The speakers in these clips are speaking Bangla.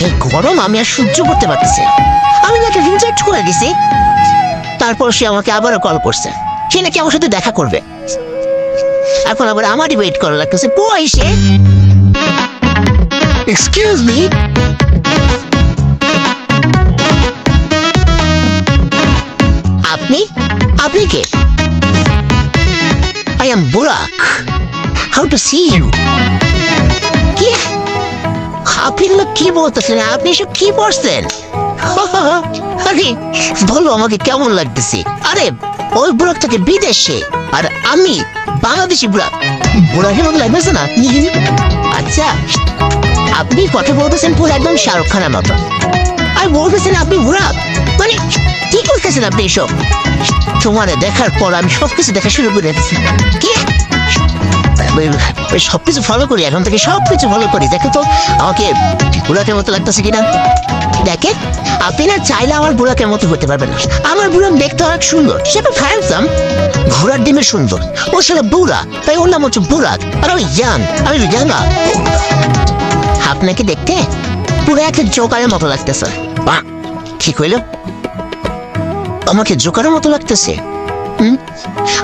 এই গরম আমি আর সহ্য করতে পারতেছি না। আমি তাকে রিজেক্ট করে দিছি, তারপর সে আমাকে আবারও কল করছে, সে নাকি আমার সাথে দেখা করবে। এখন আবার আমারই ওয়েট করা লাগতেছে। কই সে? এক্সকিউজ মি, আপনি আপনি কে? I am Burak. How to see you? কি? আপনি কি বলতেছেন? আপনি এসব কি পড়ছেন? আরে বলো আমাকে কেমন লাগতেছে? আরে ওই বুড়াক থেকে বিদেশে, আর আমি বাংলাদেশি বুড়াক। বুড়াকের মতো লাগতেছে না? আচ্ছা, আপনি কথা বলতেছেন পুরো একদম শাহরুখ খানের মতো, আর বলতেছেন আপনি বুড়াক। মানে কি করতেছেন আপনি এসব? তোমার দেখার পর আমি সবকিছু দেখা শুরু করে দিচ্ছি। কি সবকিছু ফলো করি, এখন থেকে সবকিছু ফলো করি। দেখো তো আমাকে বুড়াকের মতো লাগতেছে কিনা। দেখেন, আপনি না চাইলে আমার বুড়াকের মতো হতে পারবেন না। আমার বুড়া দেখতে অনেক সুন্দর, সে তো হ্যান্ডসাম, ঘোড়ার ডিমের সুন্দর। ও সেটা বুড়া, তাই ওর নাম হচ্ছে বুড়াক। আর আমি ইয়াং, আমি ইয়াঙ্গা। আপনাকে দেখতে পুরো একটা জোকারের মতো লাগতেছে। ঠিক হইল, আমাকে জোকারের মতো লাগতেছে।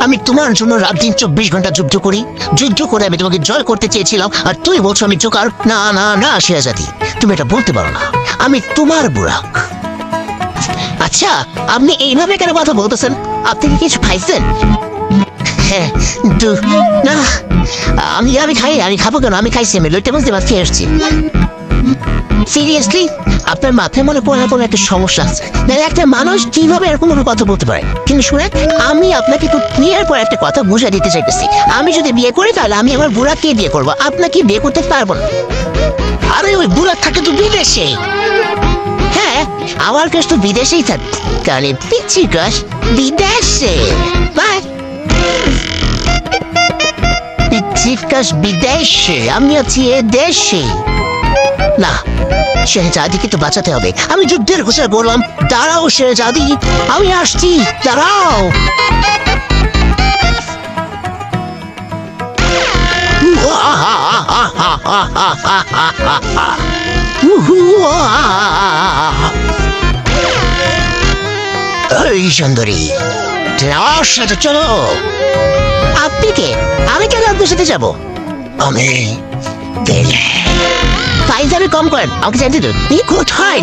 আমি তোমার জন্য রাত দিন 24 ঘন্টা যুদ্ধ করি, যুদ্ধ করে আমি তোমাকে জয় করতে চেয়েছিলাম, আর তুই বলছো আমি জোকার। না না না শেহজাদি, তুমি এটা বলতে পারো না, আমি তোমার বুড়াক। আচ্ছা, আপনি এইভাবে কেন কথা বলতেছেন? আপনি কি কিছু খাইছেন? হ্যাঁ, না আমি খাই। আমি খাবো কেন? আমি খাইছি, আমি লইতে বলতে ভাত খেয়ে এসছি। সিরিয়াসলি আপনার মাথায় মনে পড়ে একটা সমস্যা আছে। একটা মানুষ কিভাবে এরকম কথা বলতে পারে? কিন্তু শুনে, আমি আপনাকে খুব বিয়ের পর একটা কথা বুঝে দিতে চাইতেছি। আমি যদি বিয়ে করি তাহলে আমি আমার বুড়াকে বিয়ে করবো, আপনাকে বিয়ে করতে পারবো না। আরে ওই বুড়া থাকে তো বিদেশে। হ্যাঁ, আমার কাছ তো বিদেশেই থাকে, কারণ পিচ্ছি কাজ বিদেশে। পিচ্ছি কাজ বিদেশে, আমি আছি এ দেশে। না, শেহজাদিকে তো বাঁচাতে হবে। আমি যুদ্ধের ঘোষণা করলাম, দাঁড়াও শেহজাদি, আমি আসছি, দাঁড়াও। এই সুন্দরী, আমার সাথে চলো। আপনি কে? আমি কেন আপনার সাথে যাবো? আমি ফাইজারে কম করেন, আমাকে জানতে দিন। কোথায়